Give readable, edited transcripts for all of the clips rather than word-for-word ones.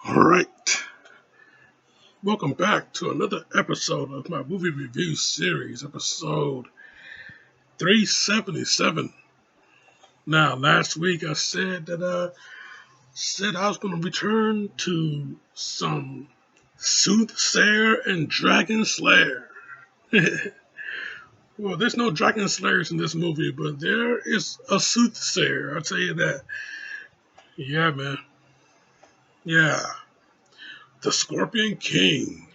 All right, welcome back to another episode of my movie review series, episode 377. Now, last week I said I was going to return to some Soothsayer and Dragon Slayer. Well, there's no Dragon Slayers in this movie, but there is a Soothsayer, I'll tell you that. Yeah, man. Yeah. The Scorpion King.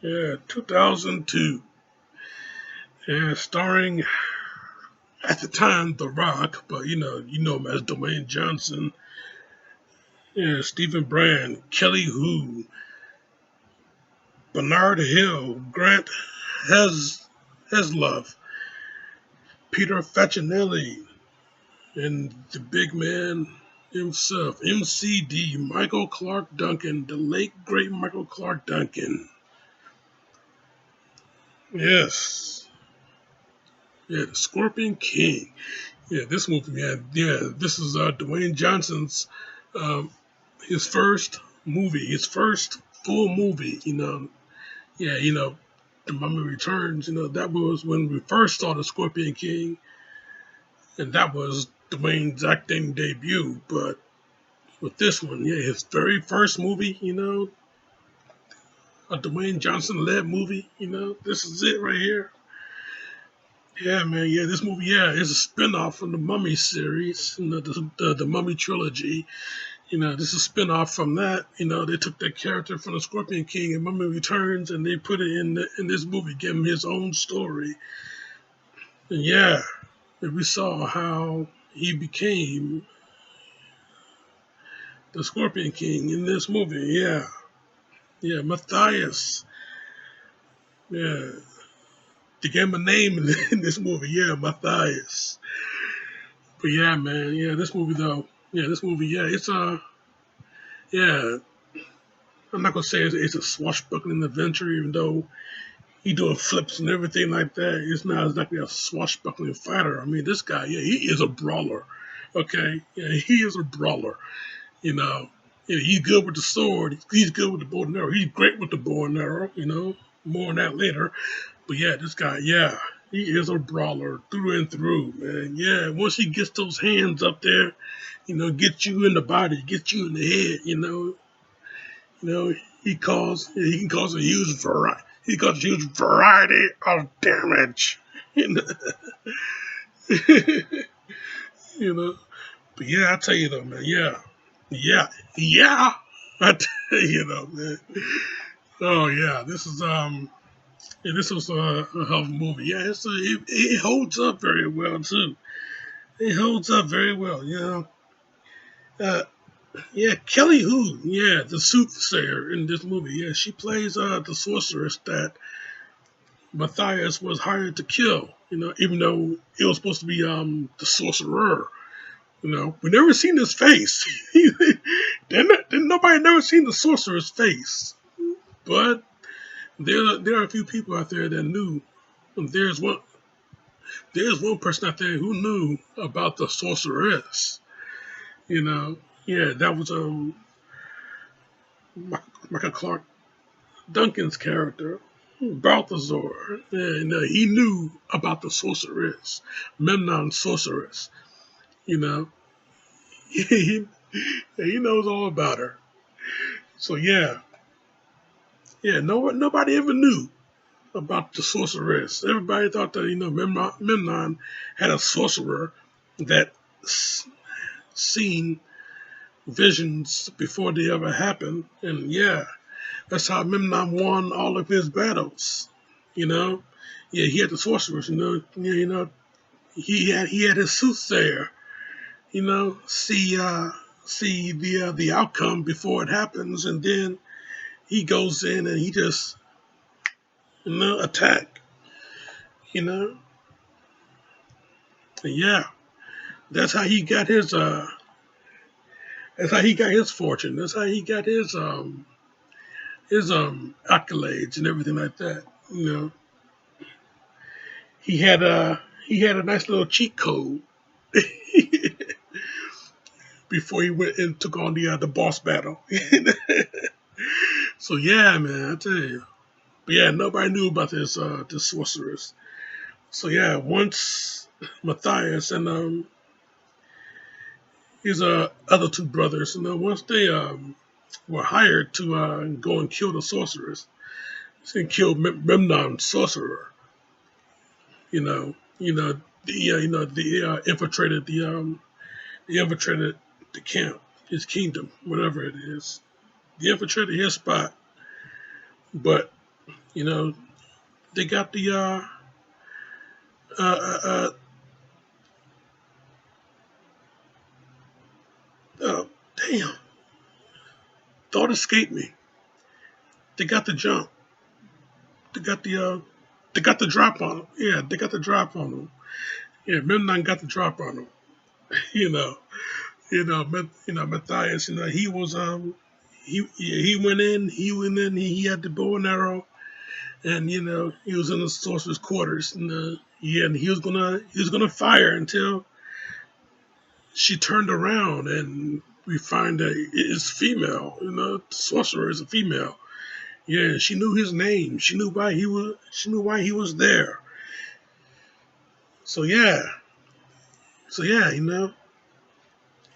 Yeah, 2002. Yeah, starring at the time The Rock, but you know him as Dwayne Johnson, yeah, Stephen Brand, Kelly Hu, Bernard Hill, Grant Heslov, Peter Facinelli, and the big man himself, MCD, Michael Clark Duncan, the late great Michael Clark Duncan. Yes, yeah, the Scorpion King. Yeah, this movie, man. Yeah, this is Dwayne Johnson's um, his first movie, his first full movie. Yeah, The Mummy Returns. That was when we first saw the Scorpion King, and that was Dwayne's acting debut. But with this one, yeah, his very first movie. A Dwayne Johnson led movie. This is it right here. Yeah, man. Yeah, this movie, yeah, is a spinoff from the Mummy series, the Mummy trilogy. This is a spin-off from that. They took that character from the Scorpion King and Mummy Returns and they put it in this movie, gave him his own story. And yeah, and we saw how he became the Scorpion King in this movie. Yeah. Yeah, Matthias. Yeah. They gave him a name in this movie. Yeah, Matthias. But yeah, man. Yeah, this movie though. Yeah, this movie. Yeah, it's yeah. I'm not gonna say it's a swashbuckling adventure, even though he doing flips and everything like that. It's not exactly a swashbuckling fighter. I mean, this guy, yeah, he is a brawler. Okay, yeah, he is a brawler. You know, he's good with the sword. He's good with the bow and arrow. He's great with the bow and arrow. More on that later. But yeah, this guy, yeah, he is a brawler through and through, man. Yeah, once he gets those hands up there, get you in the body, get you in the head. You know, he can cause a huge variety. He causes a huge variety of damage. You know, you know. But yeah, I tell you though, man. Yeah. I tell you though, man. Oh yeah, this was a hell of a movie. Yeah, it holds up very well too. It holds up very well. Uh, yeah, Kelly Hu, yeah, the soothsayer in this movie. Yeah, she plays the sorceress that Matthias was hired to kill. Even though it was supposed to be the sorcerer. We never seen his face. Didn't nobody never seen the sorcerer's face. But there are a few people out there that knew. There's one person out there who knew about the sorceress. You know, yeah, that was Michael Clark Duncan's character, Balthazar. And he knew about the sorceress, Memnon sorceress. You know, he, he knows all about her. So yeah, nobody ever knew about the sorceress. Everybody thought that Memnon had a sorcerer that seen visions before they ever happened, and yeah, that's how Memnon won all of his battles. You know, yeah, he had the sorcerers. He had his soothsayer. See the outcome before it happens, and then he goes in and he just attack. You know, and yeah, that's how he got his that's how he got his fortune. That's how he got his accolades and everything like that. He had a nice little cheat code. before he went and took on the boss battle. So yeah, man, I tell you. But yeah, nobody knew about this sorceress. So yeah, once Matthias and his other two brothers, once they were hired to go and kill the sorceress and kill Memnon sorcerer, they infiltrated the camp, his kingdom, whatever it is. They infiltrated his spot, but you know they got the uh, uh, uh, damn, thought escaped me. They got the jump. They got they got the drop on him. Yeah, they got the drop on him. Yeah, Memnon got the drop on him. You know, Matthias. He was he had the bow and arrow, and he was in the sorcerer's quarters, and and he was gonna fire until she turned around, and we find that it's female. The sorcerer is a female. Yeah, she knew his name. She knew why he was. She knew why he was there. So yeah,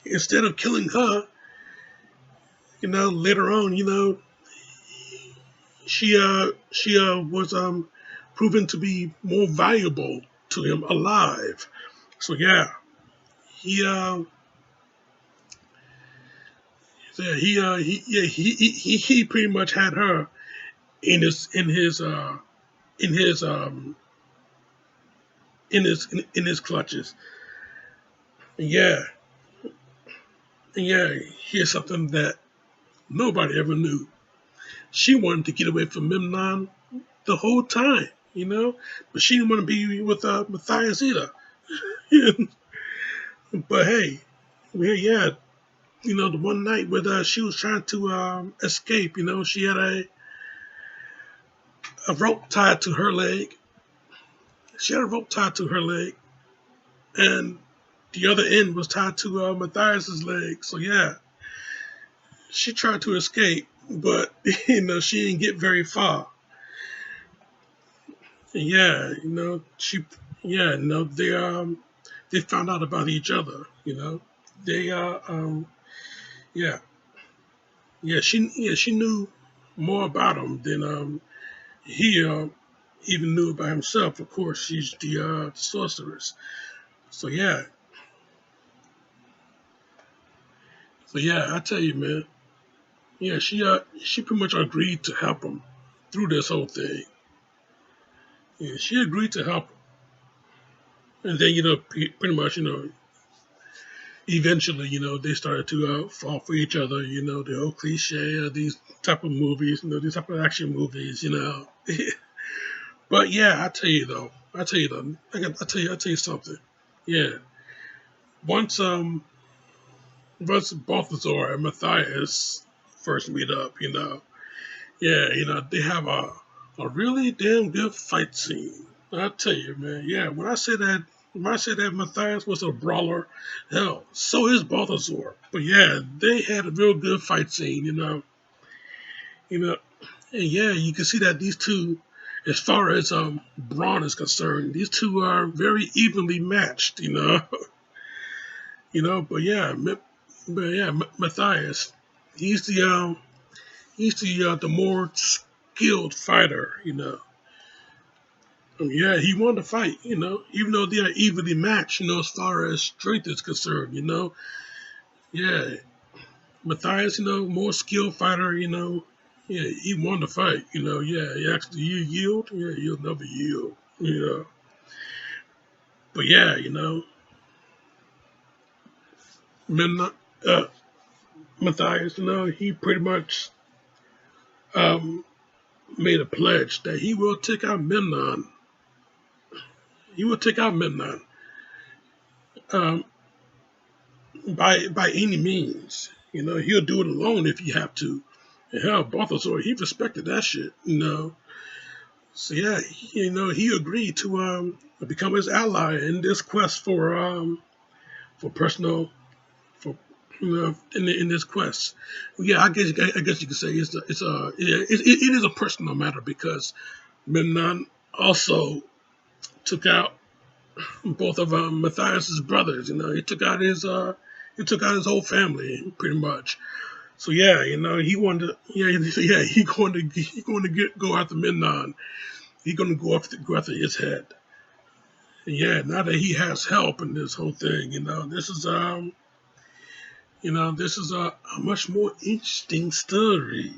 instead of killing her, later on, she was proven to be more valuable to him alive. So yeah, he yeah he pretty much had her in in his um in his clutches. And yeah, here's something that nobody ever knew. She wanted to get away from Memnon the whole time, but she didn't want to be with Matthias either. But hey, yeah, the one night when she was trying to escape, she had a rope tied to her leg. She had a rope tied to her leg, and the other end was tied to Matthias's leg. So yeah, she tried to escape, but she didn't get very far. And yeah, they found out about each other. They yeah she knew more about him than he even knew about himself. Of course, she's the sorceress. So yeah, I tell you, man. Yeah, she pretty much agreed to help him through this whole thing. Yeah, she agreed to help him, and then pretty much eventually they started to fall for each other. The whole cliche of these type of movies, these type of action movies. But yeah, I tell you something. Yeah, once Balthazar and Matthias first meet up, yeah, they have a really damn good fight scene. I tell you, man. Yeah, when I say that Matthias was a brawler, hell, so is Balthazar. But yeah, they had a real good fight scene, you know, and yeah, you can see that these two, as far as brawn is concerned, these two are very evenly matched, But yeah, Matthias, he's the more skilled fighter, Yeah, he won the fight, even though they are evenly matched, as far as strength is concerned, Yeah, Matthias, more skilled fighter, Yeah, he won the fight, Yeah, he actually you yield, yeah, he'll never yield. But yeah, Memnon, uh, Matthias, he pretty much um, made a pledge that he will take out Memnon. He will take out Memnon. Um, by any means. He'll do it alone if you have to. And hell, Balthazar, he respected that shit. So yeah, he agreed to become his ally in this quest for personal for in this quest. Yeah, I guess you could say it is a personal matter because Memnon also took out both of Matthias's brothers. He took out his whole family pretty much. So yeah, he wanted to, yeah, he going to go after Memnon. He going to go after his head. And yeah, now that he has help in this whole thing, this is a much more interesting story.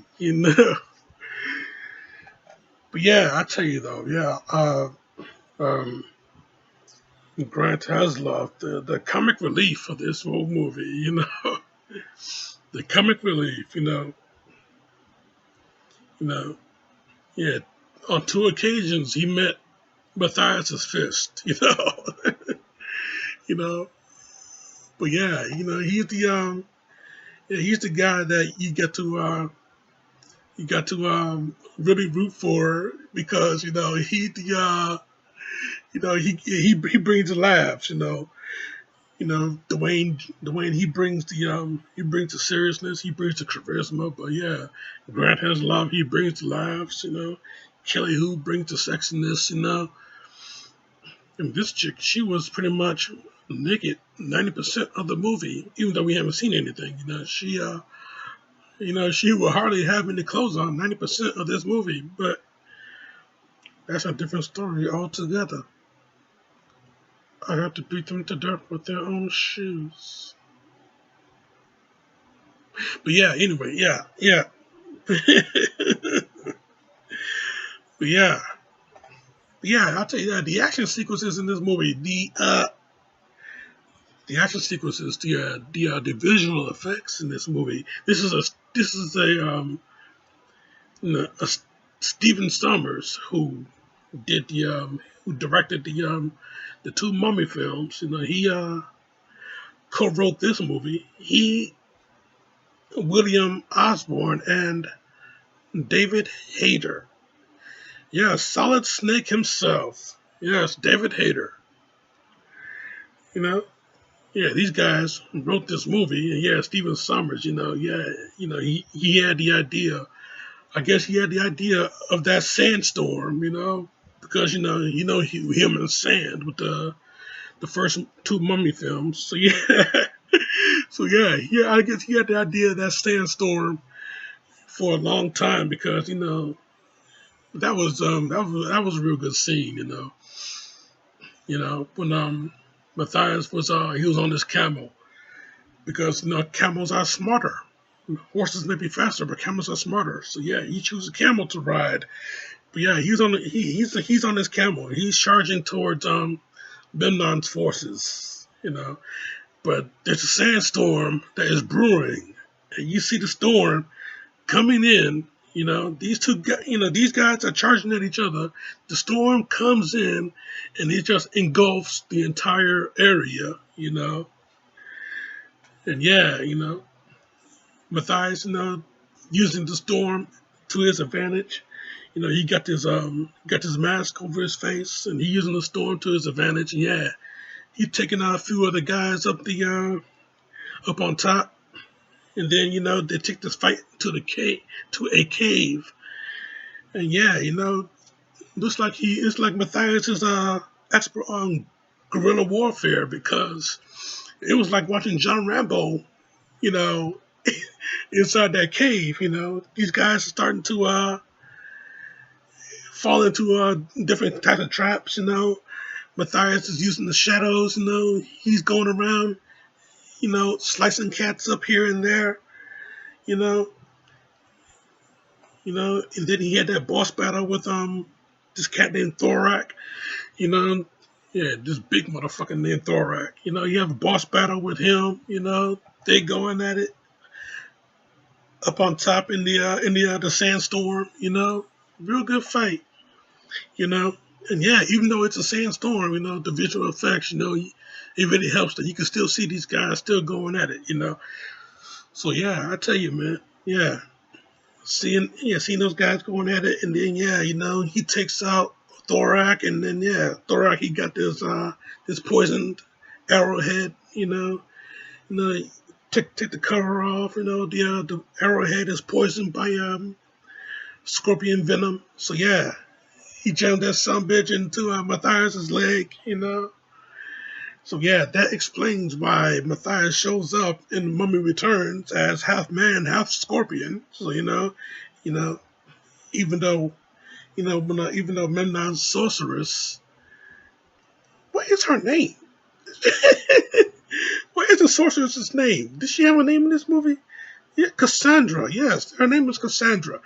But yeah, I tell you though, yeah, um, Grant Heslov, the comic relief for this whole movie, the comic relief, you know, yeah. On two occasions, he met Matthias's fist, you know. But yeah, he's the guy that you got to really root for because he brings the laughs, Dwayne he brings the seriousness, he brings the charisma, but yeah, Grant has love, he brings the laughs, Kelly Who brings the sexiness, and this chick, she was pretty much naked 90% of the movie, even though we haven't seen anything, she will hardly have any clothes on 90% of this movie, but that's a different story altogether. I have to beat them to death with their own shoes. But yeah, anyway, yeah. But yeah, I'll tell you that the action sequences in this movie, the action sequences, the visual effects in this movie. This is a Stephen Sommers did who directed the two Mummy films. He co-wrote this movie. William Osborne and David Hayter. Yeah, Solid Snake himself. Yes, David Hayter. You know, yeah, these guys wrote this movie, and yeah, Stephen Sommers. He had the idea. I guess he had the idea of that sandstorm. Because him and sand with the first two Mummy films. So yeah, so yeah. I guess he had the idea of that sandstorm for a long time because that was a real good scene. When Matthias was he was on his camel because camels are smarter. Horses may be faster, but camels are smarter. So yeah, he chose a camel to ride. But yeah, he's on his camel. He's charging towards Memnon's forces. But there's a sandstorm that is brewing, and you see the storm coming in. These guys are charging at each other. The storm comes in, and it just engulfs the entire area. And yeah, Matthias, using the storm to his advantage. He got this mask over his face, and he using the storm to his advantage. And yeah, he taking out a few other guys up on top, and then they take this fight to a cave, and yeah, it's like Matthias is expert on guerrilla warfare because it was like watching John Rambo, you know, inside that cave. These guys are starting to fall into different types of traps. Matthias is using the shadows. He's going around, slicing cats up here and there. You know, and then he had that boss battle with this cat named Thorak. You know, yeah, this big motherfucker named Thorak. You have a boss battle with him. They going at it up on top in the sandstorm. Real good fight. And yeah, even though it's a sandstorm, the visual effects, it really helps that you can still see these guys still going at it. So yeah, I tell you, man, yeah, seeing those guys going at it, and then yeah, he takes out Thorak, and then yeah, Thorak he got this poisoned arrowhead, you know, take the cover off. The arrowhead is poisoned by scorpion venom. So yeah, he jammed that son bitch into Matthias's leg. So yeah, that explains why Matthias shows up in Mummy Returns as half man, half scorpion. So you know, even though even though Memnon's sorceress, what is her name? What is the sorceress's name? Did she have a name in this movie? Yeah, Cassandra. Yes, her name was Cassandra.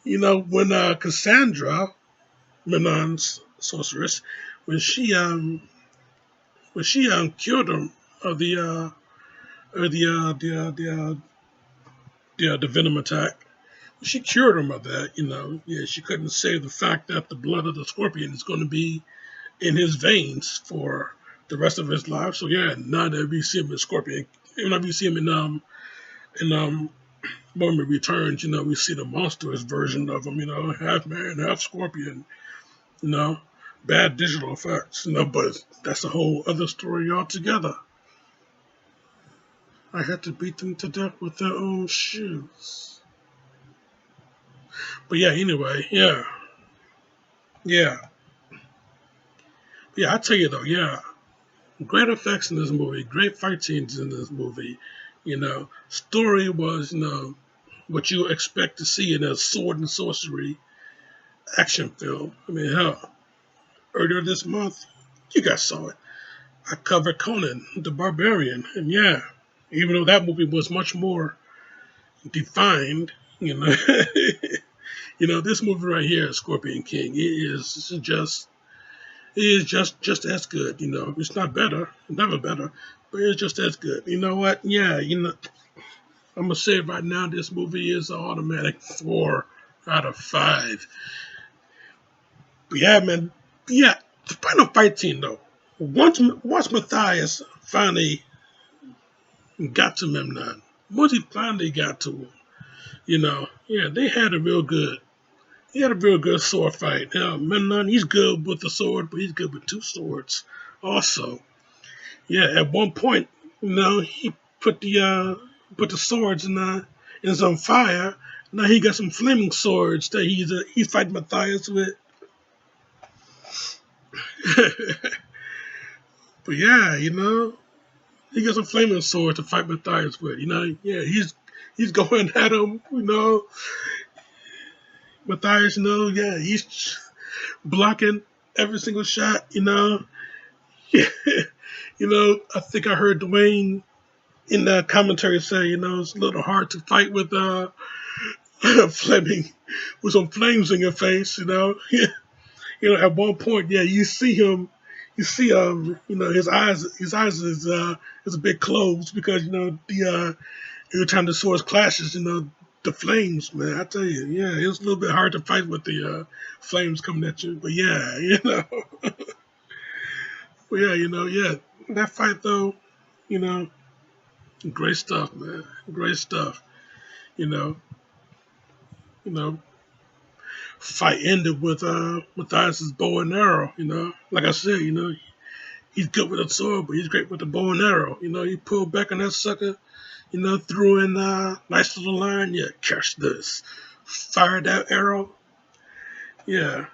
When Cassandra, Memnon's sorceress, when she cured him of the venom attack. She cured him of that. Yeah, she couldn't save the fact that the blood of the scorpion is going to be in his veins for the rest of his life. So yeah, now that we see him in Scorpion, whenever we see him in Moment Returns, we see the monstrous version of him. Half man, half scorpion. You know, bad digital effects. But that's a whole other story altogether. I had to beat them to death with their own shoes. But yeah, anyway, yeah, yeah. I tell you though, yeah, great effects in this movie, great fight scenes in this movie. Story was what you expect to see in a sword and sorcery action film. I mean, hell, earlier this month, you guys saw it. I covered Conan the Barbarian, and yeah, even though that movie was much more defined, this movie right here, Scorpion King, it is just as good. It's not better, never better, but it's just as good. You know what? Yeah, I'm gonna say right now, this movie is an automatic 4 out of 5. But yeah, man, yeah, the final fight scene though. Once Matthias finally got to Memnon, once he finally got to him, yeah, they had a real good. He had a real good sword fight. Now, Memnon, he's good with the sword, but he's good with two swords also. Yeah, at one point, he put the swords in some fire. Now he got some flaming swords that he's fighting Matthias with. But yeah, he got some flaming swords to fight Matthias with. Yeah, he's going at him. Matthias, yeah, he's blocking every single shot. Yeah, I think I heard Dwayne in the commentary say, it's a little hard to fight with flaming with some flames in your face. At one point, yeah, you see him, his eyes is a bit closed because every time the swords clashes, the flames, man. I tell you, yeah, it was a little bit hard to fight with the flames coming at you, but yeah, but yeah, yeah, that fight though, you know, great stuff, man, great stuff. You know, you know, fight ended with Matthias's bow and arrow. Like I said, he's good with a sword, but he's great with the bow and arrow. He pulled back on that sucker. Threw in a nice little line. Yeah, catch this. Fired that arrow. Yeah.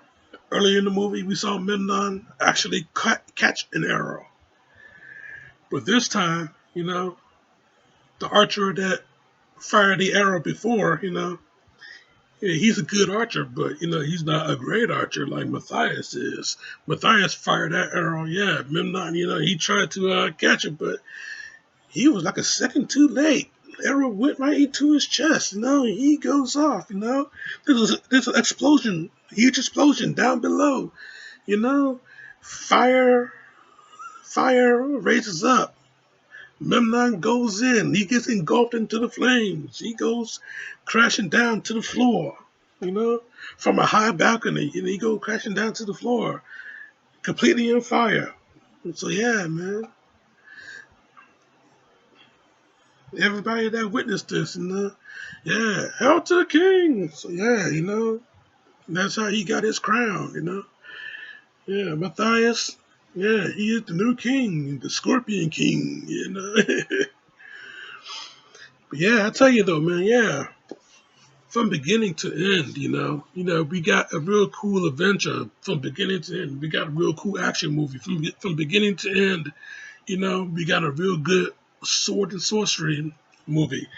Earlier in the movie, we saw Memnon actually catch an arrow. But this time, the archer that fired the arrow before, yeah, he's a good archer, but he's not a great archer like Matthias is. Matthias fired that arrow, yeah. Memnon, he tried to catch it, but he was like a second too late. The arrow went right into his chest. He goes off. There's an explosion, huge explosion down below. Fire, fire raises up. Memnon goes in. He gets engulfed into the flames. He goes crashing down to the floor, from a high balcony. He goes crashing down to the floor, completely on fire. So, yeah, man. Everybody that witnessed this, yeah, hell to the king. So, yeah, that's how he got his crown. Yeah, Matthias, yeah, he is the new king, the Scorpion King. But yeah, I tell you though, man, yeah, from beginning to end, we got a real cool adventure from beginning to end. We got a real cool action movie from beginning to end. We got a real good sword and sorcery movie.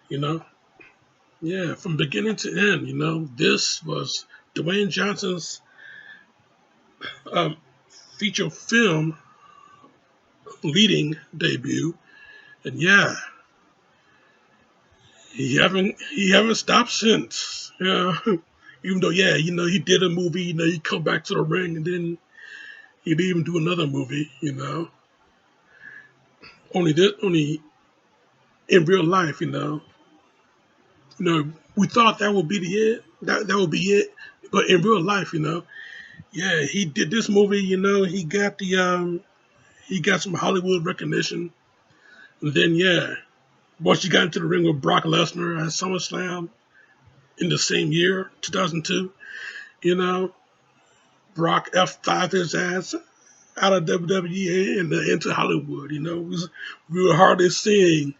You know, yeah, from beginning to end. This was Dwayne Johnson's um, feature film leading debut, and yeah, he haven't stopped since. Yeah, even though yeah, he did a movie. He come back to the ring, and then he'd even do another movie. Only in real life. We thought that would be the it. That would be it. But in real life, yeah, he did this movie. He got some Hollywood recognition, and then yeah, once he got into the ring with Brock Lesnar at SummerSlam in the same year, 2002, you know, Brock F5 his ass out of WWE and into Hollywood. We were hardly seeing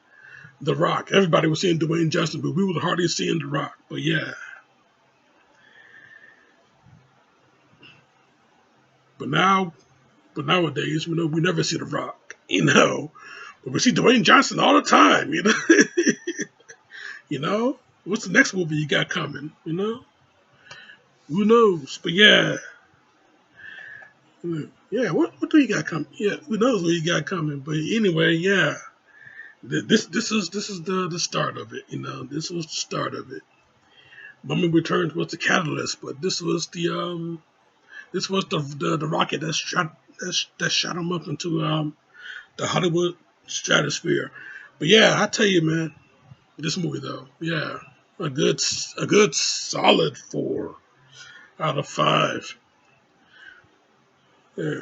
The Rock. Everybody was seeing Dwayne Johnson, but we were hardly seeing The Rock. But yeah, but now, but nowadays, we never see The Rock. But we see Dwayne Johnson all the time. What's the next movie you got coming? Who knows? But yeah, yeah. What do you got coming? Yeah, who knows what you got coming? But anyway, yeah. This is the start of it. This was the start of it. Mummy Returns was the catalyst, but this was the rocket that shot him up into the Hollywood stratosphere. But yeah, I tell you, man, this movie though, yeah, a good solid 4 out of 5. Yeah,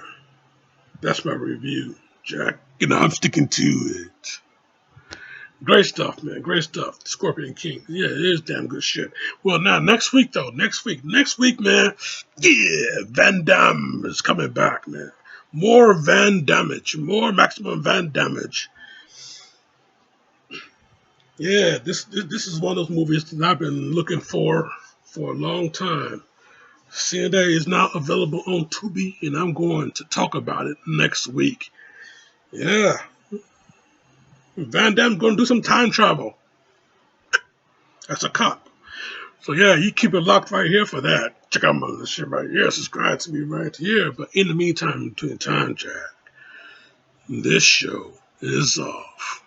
that's my review, Jack. I'm sticking to it. Great stuff, man. Great stuff. Scorpion King. Yeah, it is damn good shit. Well, now next week though. Next week, man. Yeah, Van Damme is coming back, man. More Van Damage. More maximum Van Damage. Yeah, this is one of those movies that I've been looking for a long time. Seeing that is now available on Tubi, and I'm going to talk about it next week. Yeah, Van Damme's going to do some time travel as a cop. So yeah, you keep it locked right here for that. Check out my other shit right here. Subscribe to me right here. But in the meantime, between time, Jack, this show is off.